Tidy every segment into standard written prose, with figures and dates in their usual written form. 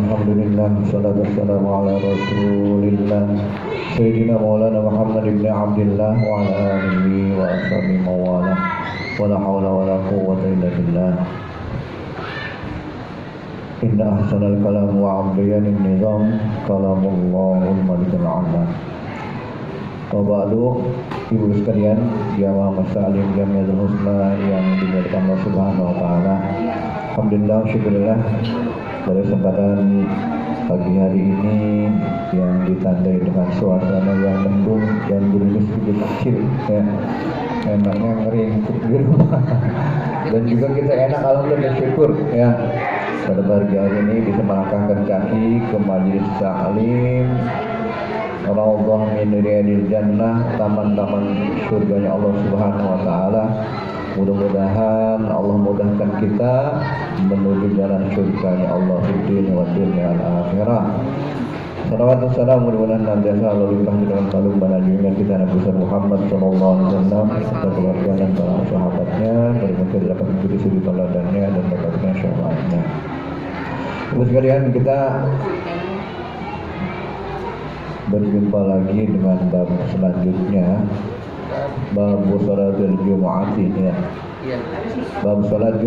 Alhamdulillah, salatu wassalamu ala rasulillah Sayyidina Maulana Muhammad ibn Abdillah wa ala alihi wa ashabihi mawala wa la hawla wa la quwwata illa billah. Inna ahsanal kalam wa abdiyanin nizam kalamullahul malikul a'la. Wa ba'du, ibu sekalian, jamaah masalim jamiatul husna yang dimuliakan Allah Subhanahu wa taala. Alhamdulillah, syukurillah, pada kesempatan pagi hari ini yang ditandai dengan suasana yang mendung dan gerimis sedikit kecil, ya, enaknya ngeringkuk di rumah. Dan juga kita enak alhamdulillah bersyukur, ya, pada pagi hari ini bisa melangkahkan kaki ke majelis taklim Raudhah min riyadil jannah, taman-taman surganya Allah Subhanahu wa taala. Mudah-mudahan Allah mudahkan kita menuju jalan surganya Allah di dunia wa dunia al-akhirah. Salawat dan salam mudah-mudahan senantiasa Allah limpahkan dengan kalung pada junjungan kita Nabi Muhammad sallallahu alaihi wasallam dan keluarga dan para sahabatnya, bermoga dapat mengikuti suri teladannya dan dapatkan syafaatnya. Terus sekalian, kita berjumpa lagi dengan bab selanjutnya, bab salatul Jum'ati, ya. Bab salat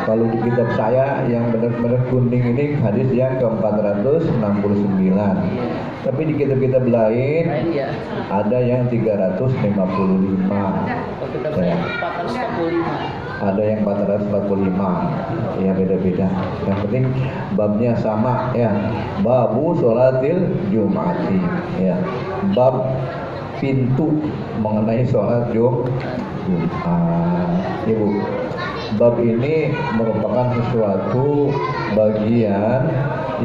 kalau di kitab saya yang benar-benar kuning ini hadis yang ke-469. Tapi di kitab-kitab lain ada yang 355. Ya. Ada yang 445. Ya, beda-beda. Yang penting babnya sama, ya. Babu sholatil Jum'ati, ya. Bab pintu mengenai sholat Jumat. Ibu, bab ini merupakan sesuatu bagian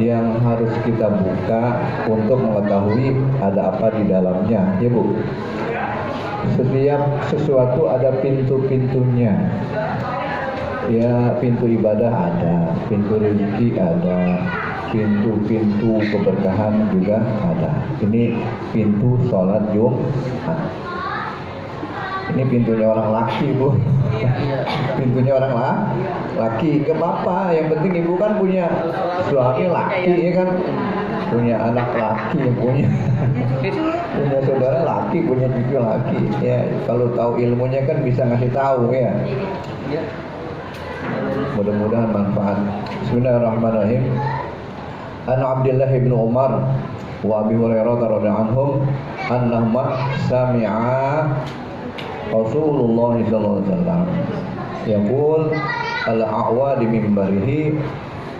yang harus kita buka untuk mengetahui ada apa di dalamnya, Ibu. Setiap sesuatu ada pintu-pintunya. Ya, pintu ibadah ada, pintu rezeki ada, pintu-pintu keberkahan juga ada. Ini pintu sholat Jumat. Ini pintunya orang laki, Bu. Pintunya orang laki. Ke apa? Yang penting ibu kan punya suami laki, ya kan? Punya anak laki, punya saudara laki, punya cucu laki. Ya, kalau tahu ilmunya kan bisa ngasih tahu, ya. Mudah-mudahan manfaat. Bismillahirrahmanirrahim. An Abdullah bin Umar wa Abi Hurairah radhiyallahu anhum annahuma sami'a Rasulullah sallallahu alaihi wasallam yaqul al-a'wa di mimbarihi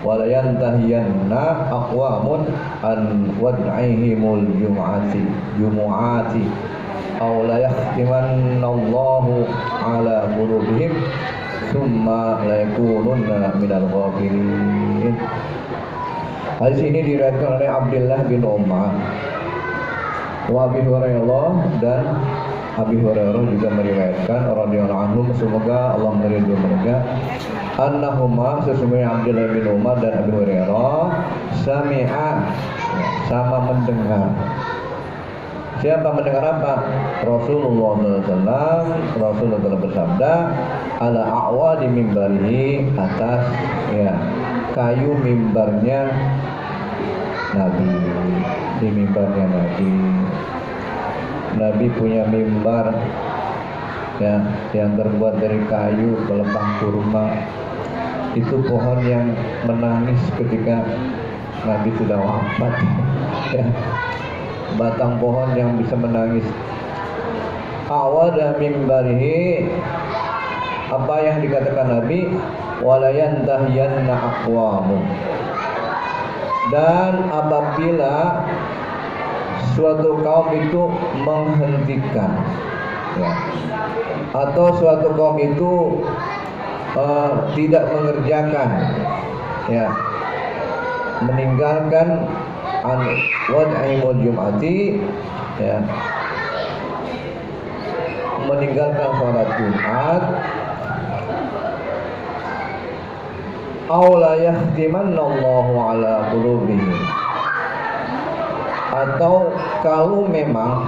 wa la yantahiyanna aqwamun an wad'ihimul jumu'ati aw la yahtimanna Allahu ala qulubihim thumma la yakununna minal ghafilin. Hadis ini diriwayatkan oleh Abdullah bin Umar wa Abi Hurairah, dan Abi Hurairah juga meriwayatkan radhiyallahu anhum, semoga Allah meridhai mereka, annahuma, sesungguhnya Abdullah bin Umar dan Abi Hurairah sami'a, sama mendengar. Siapa mendengar apa? Rasulullah SAW. Rasulullah telah bersabda, ala a'wa di mimbarihi, atas, ya, kayu mimbarnya Nabi. Di mimbarnya Nabi. Nabi punya mimbar, ya, yang terbuat dari kayu pelepah kurma. Itu pohon yang menangis ketika Nabi sudah wafat, ya. Batang pohon yang bisa menangis. Awada mimbarihi, apa yang dikatakan Nabi, walayan tahyanna aqwamu, dan apabila suatu kaum itu menghentikan, ya, atau suatu kaum itu tidak mengerjakan, ya, meninggalkan wad'imul jum'ati, ya, meninggalkan sholat Jumat, aw la yahtimanna Allahu ala qulubihim, atau kalau memang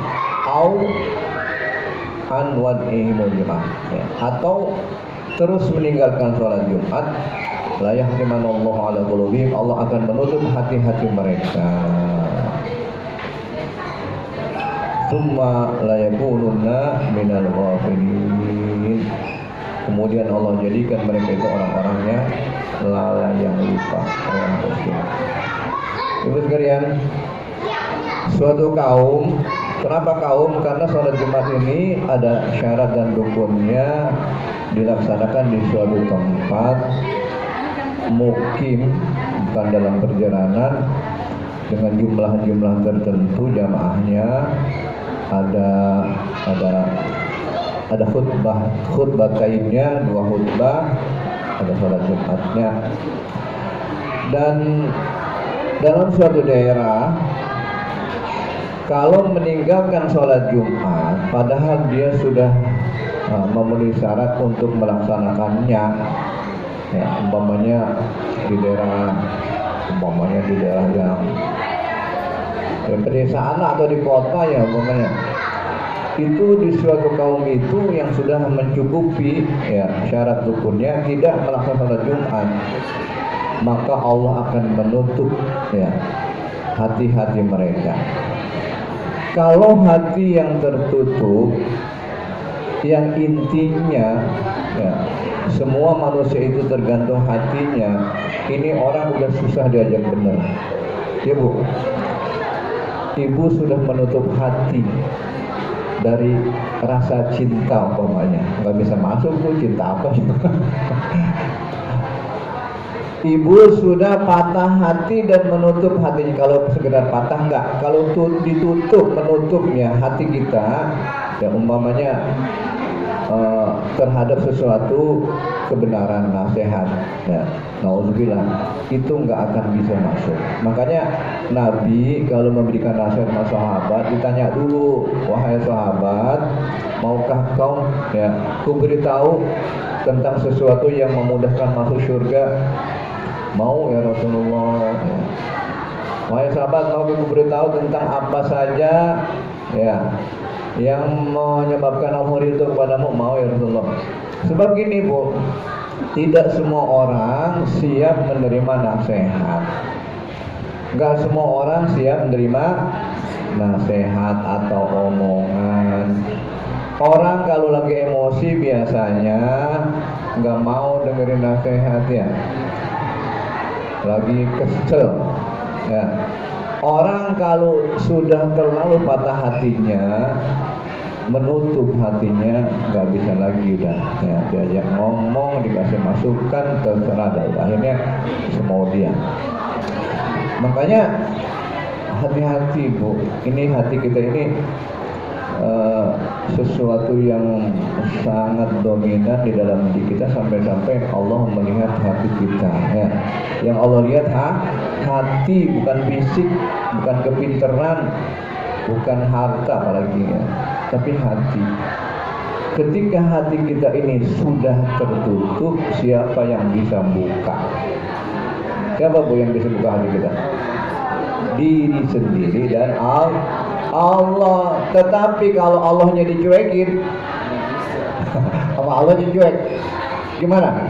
an wad'ihimul jum'ah, ya, atau terus meninggalkan sholat Jumat, la yahtimanallahu ala qulubihim, Allah akan menutup hati-hati mereka. Tsumma la yakununna minal ghafilin. Kemudian Allah jadikan mereka itu orang-orangnya lalai yang lupa, orang miskin. Ibu sekalian, suatu kaum, kenapa kaum? Karena sholat Jumat ini ada syarat dan rukunnya, dilaksanakan di suatu tempat mukim, bukan dalam perjalanan, dengan jumlah-jumlah tertentu jamaahnya, ada khutbah kainnya, 2 khutbah, ada sholat Jumatnya. Dan dalam suatu daerah, kalau meninggalkan sholat Jumat padahal dia sudah memenuhi syarat untuk melaksanakannya, ya, umpamanya di daerah yang pedesaan atau di kota, ya umpamanya itu di suatu kaum itu yang sudah mencukupi ya syarat rukunnya tidak melaksanakan sholat Jumat, maka Allah akan menutup ya hati-hati mereka. Kalau hati yang tertutup, yang intinya ya, semua manusia itu tergantung hatinya, ini orang udah susah diajak benar. Ya Bu, ibu sudah menutup hati dari rasa cinta umpamanya, nggak bisa masuk tuh cinta apa. Ibu sudah patah hati dan menutup hatinya. Kalau sekedar patah enggak, kalau ditutup, menutupnya hati kita ya umpamanya terhadap sesuatu kebenaran, nasihat ya, nauzubillah, itu enggak akan bisa masuk. Makanya Nabi kalau memberikan nasihat sama sahabat ditanya dulu, wahai sahabat, maukah kau ya kuberitahu tentang sesuatu yang memudahkan masuk surga? Mau ya Rasulullah ya. Wahai sahabat, mau aku beritahu tentang apa saja ya yang menyebabkan Allah ridho kepadamu? Mau ya Rasulullah. Sebab gini Bu, tidak semua orang siap menerima nasihat. Enggak semua orang siap menerima nasihat atau omongan. Orang kalau lagi emosi biasanya enggak mau dengerin nasihat ya, lagi kesel ya. Orang kalau sudah terlalu patah hatinya, menutup hatinya, nggak bisa lagi dah ya, diajak ngomong, dikasih masukan, terserah dah, akhirnya semau dia. Makanya hati-hati Bu, ini hati kita ini sesuatu yang sangat dominan di dalam diri kita, sampai-sampai Allah melihat hati kita ya. Yang Allah lihat hati, bukan fisik, bukan kepintaran, bukan harta apalagi ya, tapi hati. Ketika hati kita ini sudah tertutup, siapa yang bisa buka? Siapa Bu yang bisa buka hati kita? Diri sendiri dan Allah. Tetapi kalau Allahnya dicuekin, sama Allah dicuek, gimana?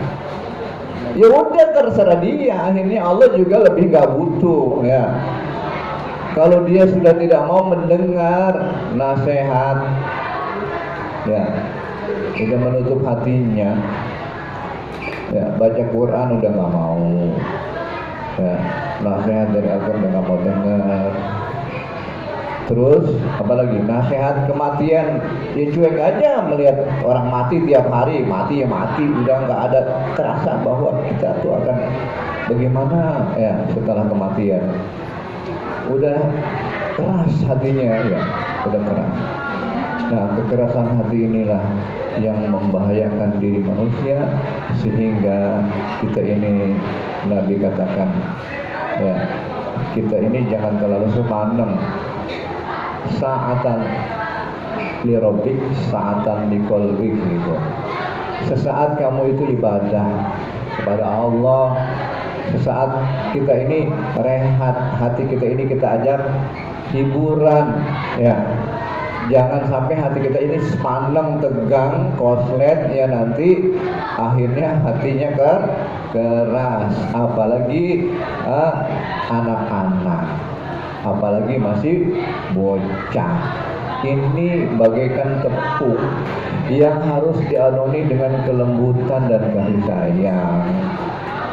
Ya udah terserah dia. Akhirnya Allah juga lebih gak butuh ya. Kalau dia sudah tidak mau mendengar nasihat ya, sudah menutup hatinya ya, baca Quran udah gak mau ya, nasihat dari Al-Quran udah gak mau dengar. Terus apalagi nasihat kematian, ya cuek aja melihat orang mati tiap hari, mati ya mati, udah nggak ada terasa bahwa kita tuh akan bagaimana ya setelah kematian. Udah keras hatinya ya, udah keras. Nah, kekerasan hati inilah yang membahayakan diri manusia, sehingga kita ini Nabi katakan ya, kita ini jangan terlalu semaneng. Sa'atan li rabbik, sa'atan li qalbik gitu. Sesaat kamu itu ibadah kepada Allah, sesaat kita ini rehat, hati kita ini kita ajak hiburan ya. Jangan sampai hati kita ini pandang, tegang, koslet, ya nanti akhirnya hatinya keras. Apalagi anak-anak, apalagi masih bocah. Ini bagaikan tepung yang harus diadoni dengan kelembutan dan kasih sayang.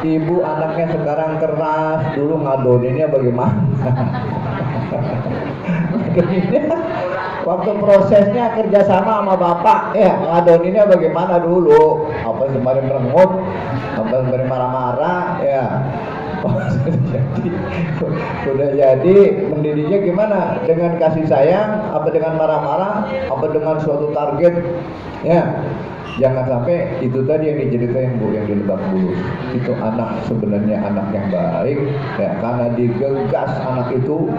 Ibu anaknya sekarang keras, dulu ngadoninnya bagaimana? Waktu prosesnya kerjasama sama bapak, ya ngadoninnya bagaimana dulu? Apa sembari merengut, apa sembari marah-marah, ya. Sudah jadi mendidiknya gimana? Dengan kasih sayang, apa dengan marah-marah, apa dengan suatu target, ya. Jangan sampai itu tadi yang diceritain Bu, yang di Lebak Bulus. Itu anak sebenarnya anak yang baik, ya, karena digegas anak itu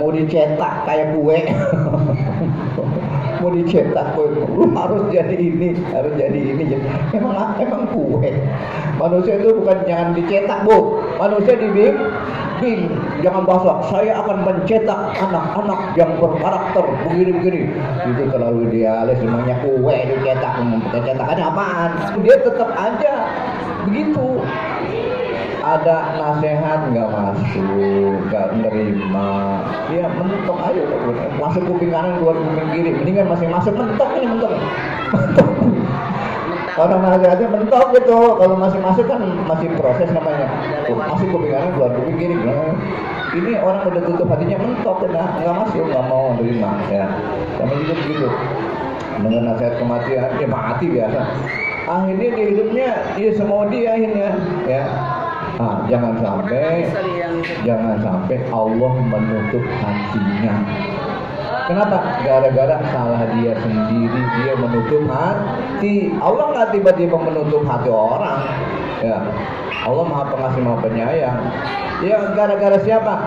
mau dicetak kayak kue. Mau dicetak kue, lu harus jadi ini, harus jadi ini. Emang kue. Manusia itu bukan jangan dicetak, Bu. Manusia dibimbing. Jangan bahasa saya akan mencetak anak-anak yang berkarakter begini-begini. Itu terlalu idealis. Emangnya kue dicetak, cetakannya apaan? Dia tetap aja begitu. Ada nasihat nggak masuk, nggak nerima, dia mentok aja, masuk kuping kanan keluar kuping kiri, mendingan masih masuk mentok ini mentok. Kalau nasihatnya mentok gitu, kalau masih masuk kan masih proses namanya, masuk kuping kanan keluar kuping kiri. Ini orang udah tutup hatinya mentok, udah nggak masuk, nggak mau nerima, ya. Sama juga begitu. Dengan nasihat kematian, dia mati biasa. Akhirnya di hidupnya, dia semua dia akhirnya, ya. Jangan sampai Allah menutup hatinya. Kenapa? Gara-gara salah dia sendiri, dia menutup hati. Allah nggak tiba-tiba menutup hati orang, ya. Allah Maha Pengasih, Maha Penyayang. Ya gara-gara siapa?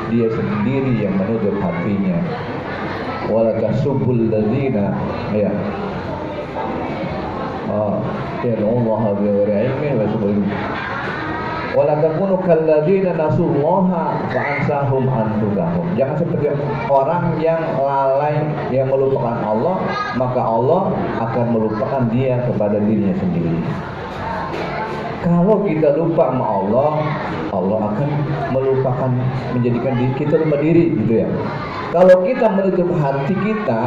Dia sendiri yang menutup hatinya. Wala tasubul ladzina, ya. Ya Allah bighairi ilmin wa subul. Wala takunu kalladzina nasullaha fa'ansahum anfusahum. Jangan seperti orang yang lalai, yang melupakan Allah, maka Allah akan melupakan dia kepada dirinya sendiri. Kalau kita lupa sama Allah, Allah akan melupakan, menjadikan kita lupa diri, gitu ya. Kalau kita menutup hati kita,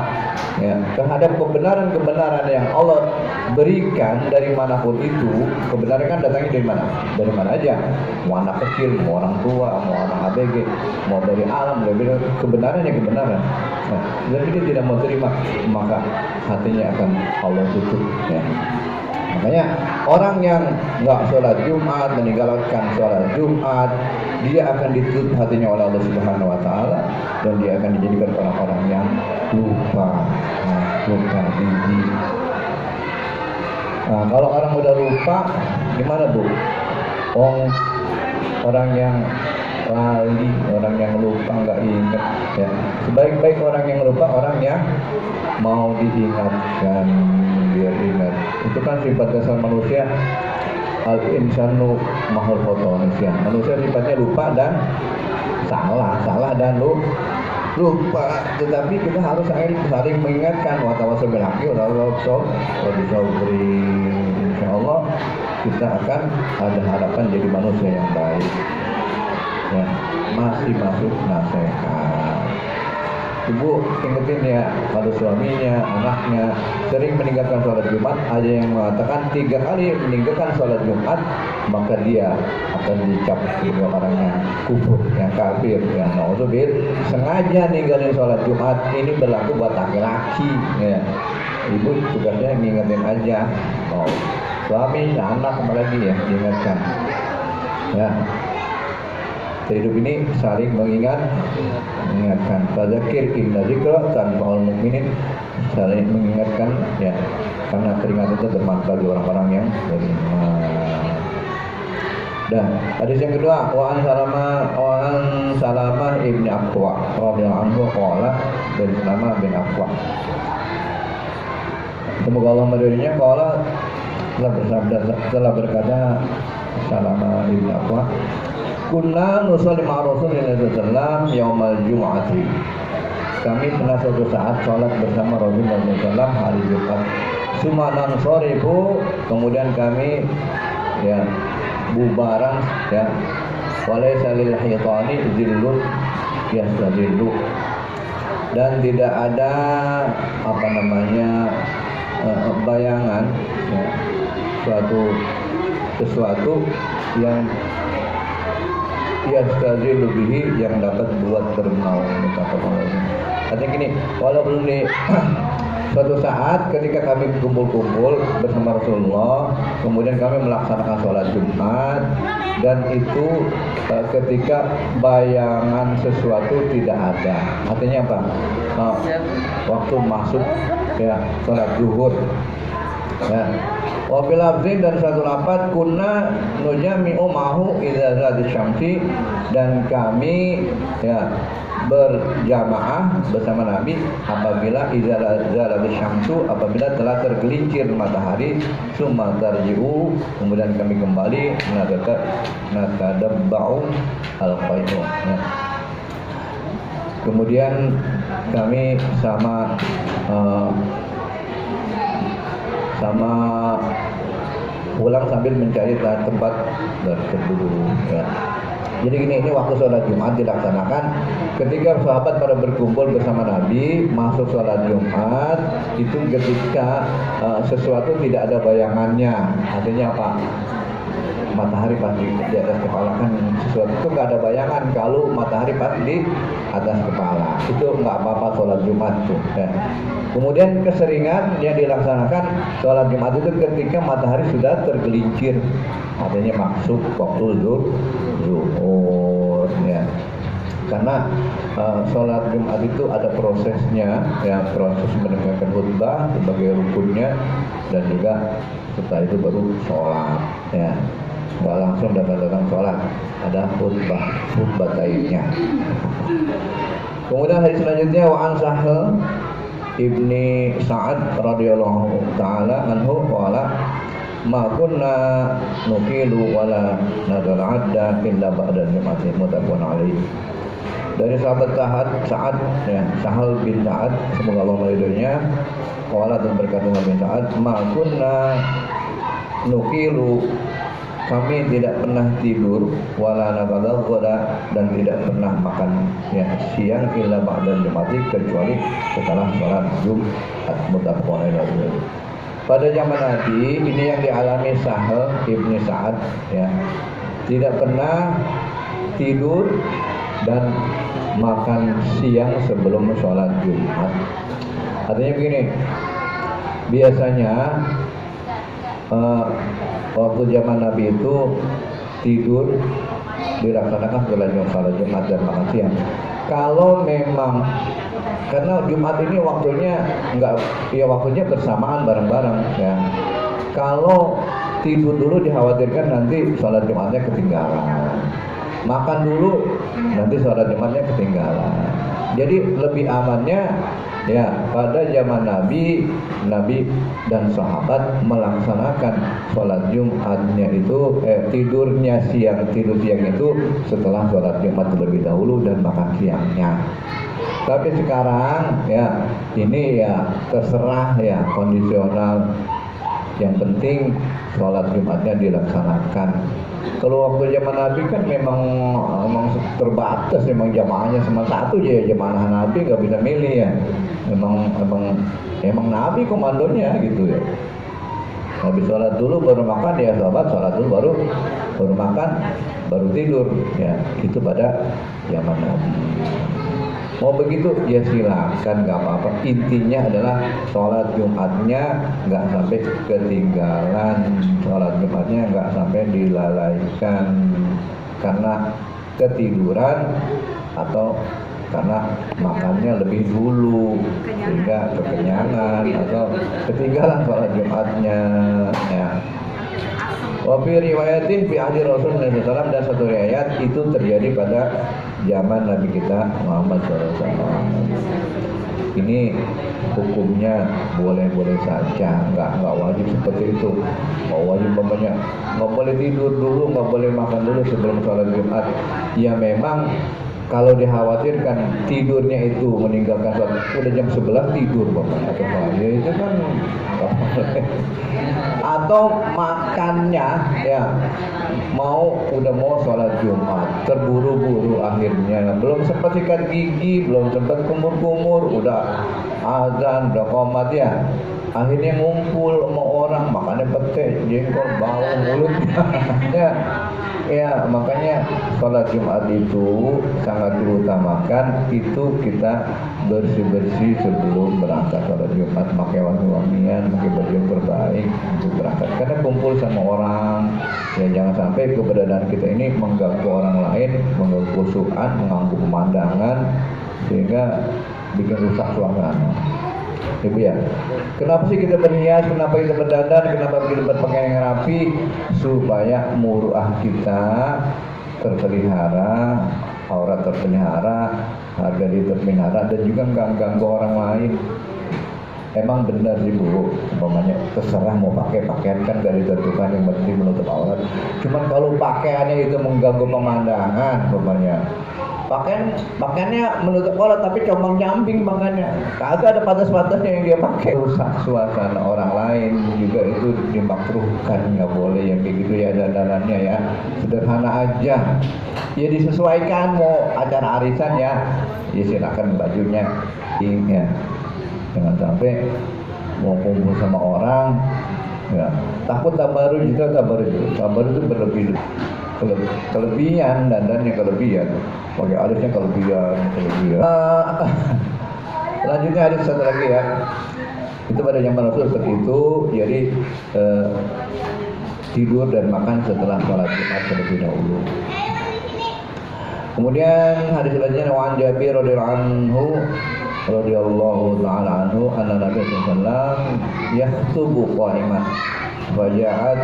ya, terhadap kebenaran-kebenaran yang Allah berikan dari manapun itu, kebenaran kan datangnya dari mana? Dari mana aja? Mau anak kecil, mau orang tua, mau anak ABG, mau dari alam, dari kebenarannya kebenaran. Nah, tapi dia tidak mau terima, maka hatinya akan Allah tutup, ya. Makanya orang yang nggak sholat Jumat, meninggalkan sholat Jumat, dia akan ditutup hatinya oleh Allah Subhanahu Wa Taala, dan dia akan dijadikan orang-orang yang lupa diri. Nah, kalau orang udah lupa, gimana Bu? Orang yang lali, orang yang lupa, nggak ingat, ya. Sebaik-baik orang yang lupa, orang yang mau diingatkan, biar ingat. Itu kan sifat dasar manusia. Al-insanu mahal fotonisya. Manusia sifatnya lupa dan salah dan lupa. Tetapi kita harus saling mengingatkan. Wa tawassaw bil haqqi wa tawassaw bis sabri. Insyaallah kita akan ada harapan jadi manusia yang baik. Ya, masih masuk nasihat. Ibu ingetin ya, pada suaminya, anaknya sering meninggalkan sholat Jumat. Ada yang mengatakan 3 kali meninggalkan sholat Jumat, maka dia akan dicap sebagai orang yang kufur, yang kafir, yang naudzubillah. Sengaja ninggalin sholat Jumat ini berlaku buat laki-laki, ya. Ibu tugasnya ngingetin aja. Suami, anak, apalagi ya, diingatkan. Ya. Hidup ini saling mengingatkan. Fadzakir inna dzikra tanfa'ul mu'minin. Saling mengingatkan, ya, karena peringatan itu bermanfaat bagi orang-orang yang beriman. Dan hadis yang kedua, wa an Salamah ibn Aqwa radhiyallahu anhu qala, dari Salamah bin Aqwa, semoga Allah meridhoinya, qala, telah berkata Salamah ibn Aqwa, kunna nusalli ma'a Rasulillah sallallahu alaihi wasallam yaumal jum'ati. kami pernah suatu saat sholat bersama Rasulullah SAW hari Jumat. Sumanan sore bu, kemudian kami ya bubaran ya. Walaysa lil hitani zillun yastadillu, dan tidak ada apa namanya bayangan ya, sesuatu yang yastadillu bihi, yang dapat buat bernaung. Artinya gini, walaupun di suatu saat ketika kami kumpul-kumpul bersama Rasulullah, kemudian kami melaksanakan sholat Jumat, dan itu ketika bayangan sesuatu tidak ada. Artinya apa? Waktu masuk ya sholat zuhur. Ya. Wa fil lafzin, dan satu lafaz, kunna nujami'u ma'hu idza zati syamsi, dan kami ya berjamaah bersama Nabi apabila idza zalati syamsu, apabila telah tergelincir matahari, summa tarji'u, kemudian kami kembali natadabba'u al-qai'u ya. Kemudian kami sama pulang sambil mencari tempat berteduh ya. Jadi gini, ini waktu sholat Jumat dilaksanakan ketika sahabat pada berkumpul bersama Nabi masuk sholat Jumat, itu ketika sesuatu tidak ada bayangannya. Artinya apa? Matahari pas di atas kepala, kan sesuatu itu nggak ada bayangan kalau matahari pas di atas kepala, itu nggak apa-apa sholat Jumat tuh ya. Kemudian keseringan yang dilaksanakan sholat Jumat itu ketika matahari sudah tergelincir, artinya masuk waktu zuhur ya. Karena sholat Jumat itu ada prosesnya ya, proses mendengarkan khutbah sebagai rukunnya, dan juga setelah itu baru sholat ya. Nggak langsung datang sholat, ada khutbah taimnya. Kemudian hadis selanjutnya, wa an Sahal ibni Sa'ad radhiyallahu taala anhu qala ma kunna nuqilu wala nadal adda illa ba'da jum'ati, muttafaqun alaihi. Dari sahabat Sa'ad ya, Sahal bin Sa'ad, semoga Allah meridhoinya, qala, dan berkata bin Sa'ad, ma kunna nuqilu, kami tidak pernah tidur, wala naqadal ghada, dan tidak pernah makan ya siang, illa ba'da jum'ati, kecuali setelah sholat Jumat, muttafaqun alaihi. Pada zaman Nabi ini yang dialami Sahal ibni Sa'ad ya, tidak pernah tidur dan makan siang sebelum sholat Jumat. Artinya begini, biasanya waktu zaman Nabi itu tidur dilaksanakan setelah sholat Jumat dan makan siang. Kalau memang karena Jumat ini waktunya waktunya bersamaan bareng-bareng ya. Kalau tidur dulu dikhawatirkan nanti sholat Jumatnya ketinggalan. Makan dulu nanti sholat Jumatnya ketinggalan. Jadi lebih amannya ya pada zaman Nabi dan sahabat melaksanakan sholat Jumatnya itu tidur siang itu setelah sholat Jumat terlebih dahulu dan makan siangnya. Tapi sekarang ya ini ya terserah ya, kondisional. Yang penting sholat Jumatnya dilaksanakan. Kalau waktu zaman Nabi kan memang terbatas, memang jamaahnya cuma satu aja, jamaah Nabi nggak bisa milih ya. Memang Nabi komandonya gitu ya. Habis sholat dulu baru makan ya, sahabat sholat dulu baru makan baru tidur ya. Itu pada zaman Nabi. Mau begitu ya silakan, nggak apa-apa. Intinya adalah sholat Jumatnya nggak sampai ketinggalan, sholat Jumatnya nggak sampai dilalaikan karena ketiduran atau karena makannya lebih dulu sehingga kekenyangan atau ketinggalan sholat Jumatnya ya. Wa fi riwayatin fi ahdi Rasulullah SAW, dan satu riwayat itu terjadi pada zaman Nabi kita Muhammad SAW. Ini hukumnya boleh-boleh saja, nggak wajib seperti itu. Nggak wajib banyak, nggak boleh tidur dulu, nggak boleh makan dulu sebelum sholat Jumat. Ya memang Kalau dikhawatirkan tidurnya itu meninggalkan sholat, udah jam 11 tidur bapaknya atau apa, ya itu kan atau makannya ya udah mau sholat Jumat terburu-buru, akhirnya belum sempat sikat gigi, belum sempat kumur-kumur, udah azan, udah qomat ya, akhirnya ngumpul sama orang makannya pete, jengkol, bau mulutnya ya. Makanya sholat Jumat itu sangat diutamakan, itu kita bersih-bersih sebelum berangkat sholat Jumat, pakai wangi-wangian, pakai baju yang terbaik untuk berangkat, karena kumpul sama orang ya, jangan sampai keberadaan kita ini mengganggu orang lain, mengganggu khusyukan, mengganggu pemandangan, sehingga bikin rusak suasana. Ibu ya, kenapa sih kita berhias, kenapa kita berdandan, kenapa kita berpakaian yang rapi? Supaya muruah kita terpelihara, aurat terpelihara, harga diri terpelihara, dan juga nggak ganggu orang lain. Emang benar sih Bu, umpamanya terserah mau pakai pakaian kan gak ditentukan, yang penting menutup aurat. Cuman kalau pakaiannya itu mengganggu pemandangan, umpamanya pakaiannya menutup aurat tapi combang nyamping, makanya kagak ada batas-batasnya yang dia pakai, rusak suasana orang lain, juga itu dimakruhkan, nggak boleh yang kayak gitu ya. Dandanannya ya sederhana aja ya, disesuaikan. Mau acara arisan ya silakan bajunya ya, jangan sampai mau kumpul sama orang ya takut tabarruj itu berlebih, kelebihan, dandannya kelebihan, pakai alisnya kelebihan. Selanjutnya hadis satu lagi ya, itu pada zaman Rasul seperti itu. Jadi tidur dan makan setelah sholat Jumat terlebih dahulu. Kemudian hadis selanjutnya, wa an Jabir radhiyallahu ta'ala anhu anna Nabi sallallahu alaihi wasallam yakhutubu qa'iman wa ja'at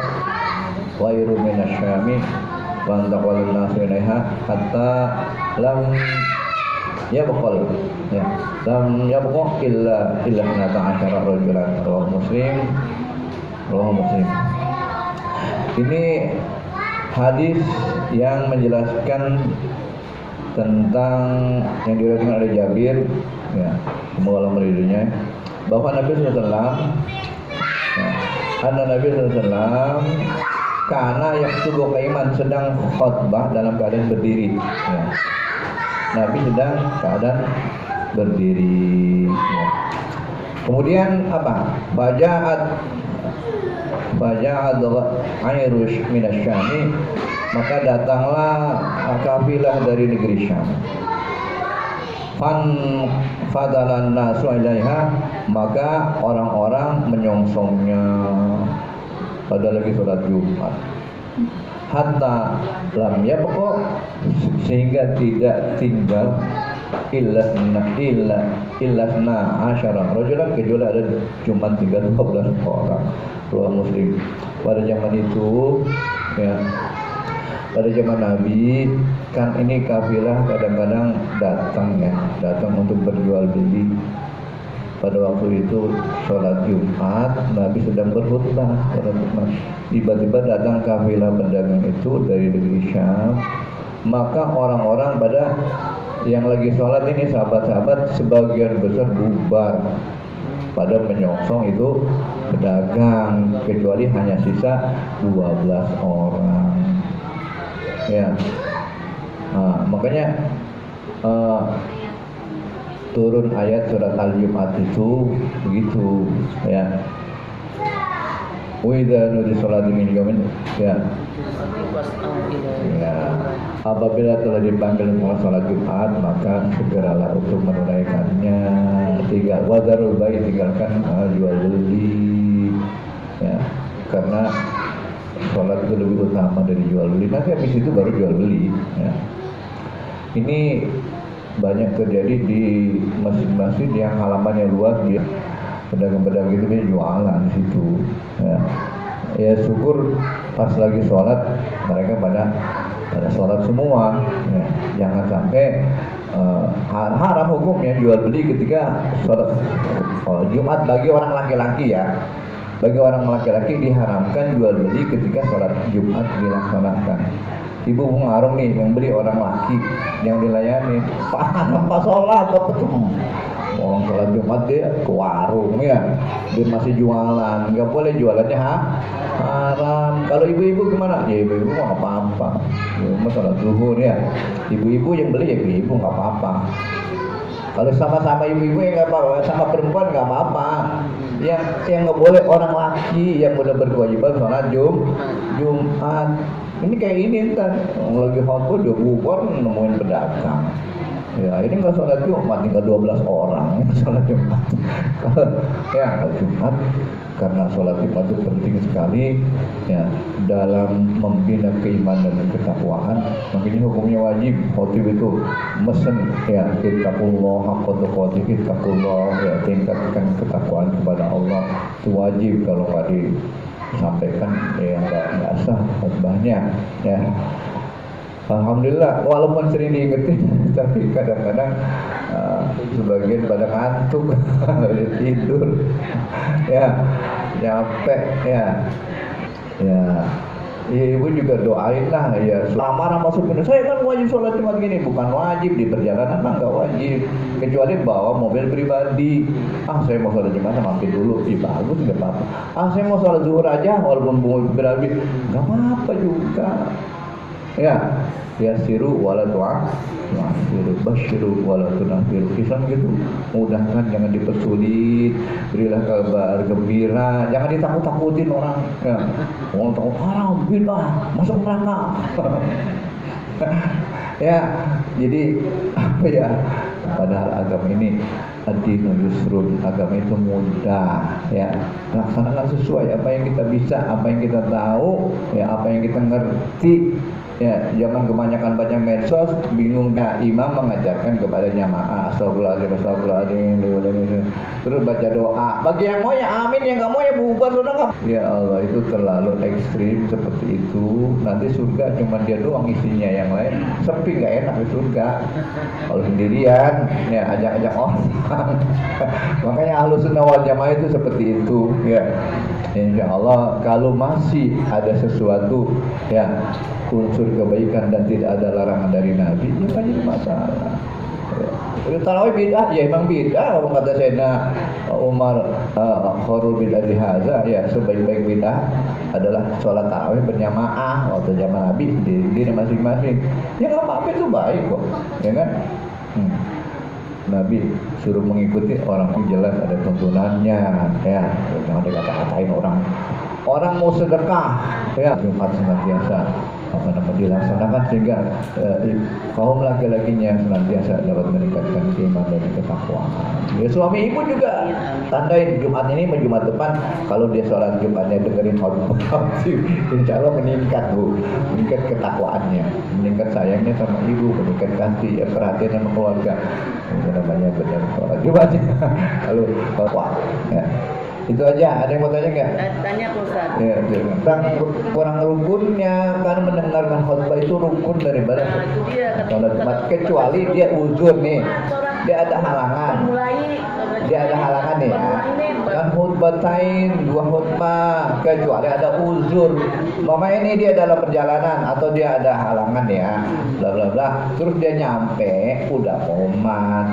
ghairu minasyami wa antaqalun nasu ilaiha hatta lam yabqa illa 12 rajulan, rawahu Muslim. Ini hadis yang menjelaskan tentang yang diriwayatkan oleh Jabir ya, semoga Allah meridhoinya, bahwa Nabi SAW Nabi SAW karena yaktubu qaiman, sedang khutbah dalam keadaan berdiri ya. Nabi sedang keadaan berdiri ya. Kemudian apa? Baja'at airush minasyami, maka datanglah kafilah dari negeri Syam. Fadalan nasu ilaiha, maka orang-orang menyongsongnya pada lagi sholat Jumat. Hatta lam yabqa, sehingga tidak tinggal illasna asyara rajulan, kecuali ada cuma tinggal 12 orang. Rawahu Muslim. Pada zaman itu ya, pada zaman Nabi kan ini kafilah kadang-kadang datang untuk berjual beli. Pada waktu itu sholat Jumat, Nabi sedang berkhutbah. Tiba-tiba datang kafilah pedagang itu dari negeri Syam. Maka orang-orang pada yang lagi sholat ini, sahabat-sahabat sebagian besar bubar pada menyongsong itu pedagang, kecuali hanya sisa 12 orang ya. Makanya turun ayat surat Al-Jumat itu begitu ya. Wa idza nudi sholati min yaumin ya. Apabila telah dipanggil untuk sholat Jumat, maka segeralah untuk menunaikannya. Wadarul bai, tinggalkan jual beli ya, karena sholat itu lebih utama dari jual beli. Nanti habis itu baru jual beli ya. Ini banyak terjadi di masjid-masjid yang halamannya luas, dia pedagang-pedagang itu dia jualan di situ ya. Ya syukur pas lagi sholat mereka pada sholat semua ya. Jangan sampai haram hukumnya jual beli ketika sholat Jumat bagi orang laki-laki ya. Bagi orang laki-laki diharamkan jual beli ketika sholat Jumat dilaksanakan. ibu pengarung nih yang beli orang laki yang dilayani apa sholat apa tuh orang sholat Jumat dia ke warung ya, dia masih jualan, nggak boleh jualannya haram. Kalau ibu-ibu gimana? Ya ibu-ibu nggak apa-apa, ya, sholat zuhur ya, ibu-ibu yang beli ya ibu nggak apa-apa. Kalau sama-sama ibu-ibu yang nggak apa-apa, sama perempuan nggak apa-apa. Yang nggak boleh orang laki yang udah berkewajiban sholat Jumat. Ini kayak ini kan, lagi khotbah dia bubar nemuin pedagang. Ya ini nggak sholat Jumat, tinggal 12 orang yang sholat Jumat. Ya kalau Jumat karena sholat Jumat itu penting sekali ya dalam membina keimanan dan ketakwaan. Makanya hukumnya wajib. Khotib itu mesen ya ittaqullah haqqa tuqatih, ittaqullah ya tingkatkan ketakwaan kepada Allah itu wajib. Kalau nggak disampaikan ya nggak sah khotbahnya ya. Alhamdulillah, walaupun sering diingetin, tapi kadang-kadang sebagian pada ngantuk, tidur, ya, capek, ya, ibu juga doain lah, ya. Lamaran masuk ini, saya kan wajib sholat Jumat gini, bukan wajib di perjalanan mah nggak wajib, kecuali bawa mobil pribadi. Saya mau sholat Jumat mampir dulu, bagus nggak apa-apa. Saya mau sholat zuhur aja, walaupun mobil pribadi, nggak apa-apa juga. Ya, yasiru wala tu'asiru, basyiru wala tunasiru. Islam gitu, mudahkan, jangan dipersulit, berilah kabar gembira, jangan ditakut-takutin orang. Ya, orang tahu haram, bid'ah, masuk neraka. Ya, jadi apa ya? Padahal agama ini ad-dinu yusrun, agama itu mudah ya. Laksanakan sesuai apa yang kita bisa, apa yang kita tahu, ya apa yang kita ngerti. Ya, jangan kebanyakan baca medsos, bingung. Nah, imam mengajarkan kepada jamaah astagfirullahaladzim, terus baca doa. Bagi yang mau ya amin, yang nggak mau ya bubar, sudah. Ya Allah, itu terlalu ekstrim seperti itu. Nanti surga cuma dia doang isinya, yang lain sepi, nggak enak di surga. Kalau sendirian, ya ajak-ajak orang. Makanya Ahlus Sunnah wal Jamaah itu seperti itu. Ya, Insya Allah kalau masih ada sesuatu ya unsur kebaikan dan tidak ada larangan dari Nabi, ya kan jadi masalah. Ya, tarawih bid'ah, ya emang bid'ah. Kalau kata Sayyidina Umar, khairul bid'ah haza, ya sebaik-baik bid'ah adalah sholat tarawih berjamaah waktu zaman Nabi di diri masing-masing. Ya nggak apa-apa, itu baik kok, ya kan? Nabi suruh mengikuti orang yang jelas ada tuntunannya, ya jangan dikata-katain orang mau sedekah, ya Jumat senantiasa dilaksanakan sehingga kaum laki-lakinya senantiasa dapat meningkatkan iman dan ketakwaan. Ya suami ibu juga tandain Jumat ini Jumat depan kalau dia sholat Jumatnya dengerin khotbah, insya Allah meningkat meningkat ketakwaannya, meningkat sayangnya sama ibu, meningkat kasih perhatian sama keluarga. Namanya benar sholat Jumatnya kalau takwa. Ya. Itu aja. Ada yang mau tanya nggak? Tanya Ustaz. Ya, kurang rukunnya kan mendengarkan khutbah itu rukun daripada sholat Jumat, kecuali dia uzur nih, dia ada halangan. Dia ada halangan nih. Kan khutbatain 2 khutbah, kecuali ada uzur. Mama ini dia dalam perjalanan atau dia ada halangan ya, bla bla bla. Terus dia nyampe udah qomat.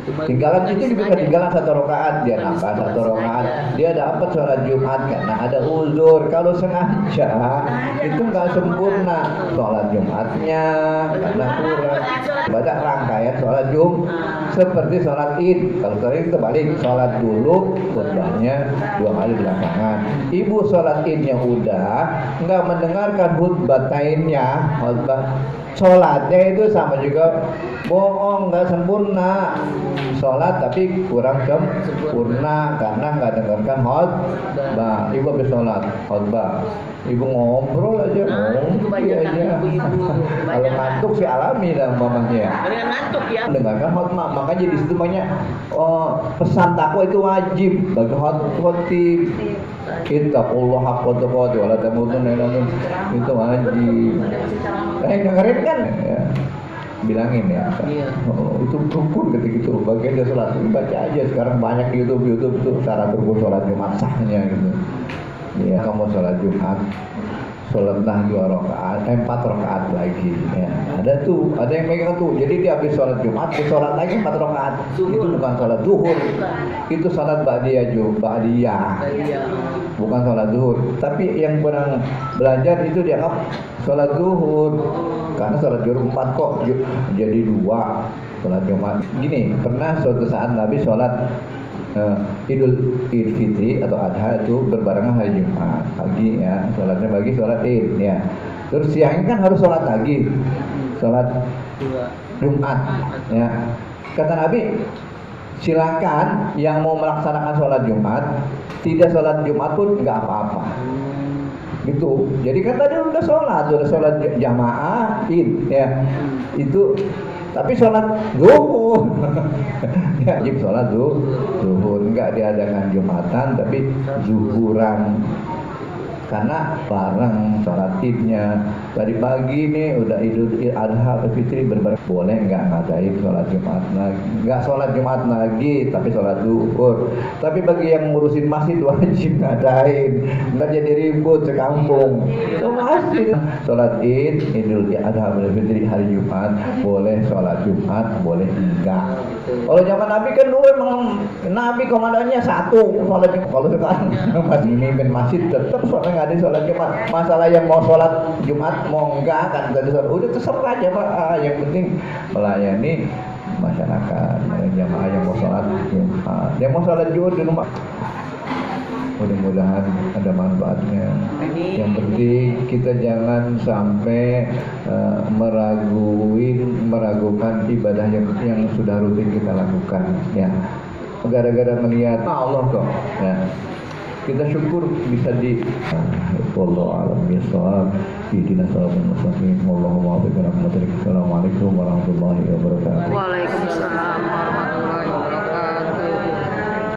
Tinggalan itu juga ketinggalan 1 rakaat, dia nambah 1 rakaat, dia dapat sholat Jumat karena ada uzur. Kalau sengaja itu nggak sempurna sholat Jumatnya karena kurang. Pada rangkaian sholat Jumat seperti sholat Id. Kalau sholat Id kebalik, sholat dulu, khutbahnya 2 kali belakangan. Ibu sholat Idnya udah nggak mendengarkan khutbatainnya, khutbah sholatnya itu sama juga bohong, nggak sempurna. Sholat tapi kurang sempurna karena nggak dengarkan khutbah. Ibu habis sholat khutbah, ibu ngobrol aja, ngomong aja. Kalau ngantuk sih alami lah mamanya. Dengan ngantuk ya. Dengarkan khutbah, makanya di situ banyak pesan takwa itu wajib bagi khotib. Ittaqullah haqqa tuqatih wa la tamutunna illa wa antum, itu wajib. Dengerin kan? Ya. Bilangin ya. Itu rukun ketika itu bagian dia sholat, baca aja. Sekarang banyak di YouTube itu cara berbuat sholat Jumat sahnya gitu. Ya, kamu sholat Jumat, sholatlah 4 rakaat lagi. Ya, ada yang megang tuh. Jadi dia habis sholat Jumat, dia sholat lagi 4 rakaat. Itu bukan sholat zuhur, itu sholat ba'diyah. Bukan sholat zuhur. Tapi yang kurang belajar itu dianggap sholat zuhur. Karena sholat zuhur 4 kok jadi 2 sholat Jumat. Gini, pernah suatu saat Nabi sholat Idul Fitri atau Adha itu berbarengan hari Jumat pagi ya, sholatnya pagi sholat Id ya. Terus siangnya kan harus sholat lagi, sholat Jumat ya. Kata Nabi, silakan yang mau melaksanakan sholat Jumat, tidak sholat Jumat pun nggak apa-apa. Gitu. Jadi kata dia udah sholat jamaah Id ya. Itu tapi sholat zuhur ya, wajib sholat zuhur, enggak diadakan Jumatan tapi zuhuran karena bareng sholat idnya. Tadi pagi nih udah Idul Adha Fitri berbareng, boleh enggak ngadain sholat Jumat lagi, enggak sholat Jumat lagi tapi sholat zuhur. Tapi bagi yang ngurusin masjid wajib ngadain, enggak jadi ribut sekampung. So masjid sholat Id, Idul Adha Fitri hari Jumat, boleh sholat Jumat, boleh enggak. Kalau zaman Nabi kan dulu emang Nabi komandannya satu sholat Jumat. Kalau sekarang masih mimpin masjid tetap sholat nggak ada sholat Jumat. Masalah yang mau sholat Jumat mau enggak kan tadi sholat udah terserah aja Pak. Yang penting melayani masyarakat, jamaah yang mau sholat Jumat, yang mau sholat Jumat di rumah. Mudah-mudahan ada manfaatnya. Yang penting kita jangan sampai meragukan ibadah yang sudah rutin kita lakukan ya. Gara-gara melihat Allah kok ya. Kita syukur bisa di wallahu a'lam bishawab. Ihdinas siratal mustaqim. Wallahu muwaffiq. Assalamualaikum warahmatullahi wabarakatuh. Waalaikumsalam.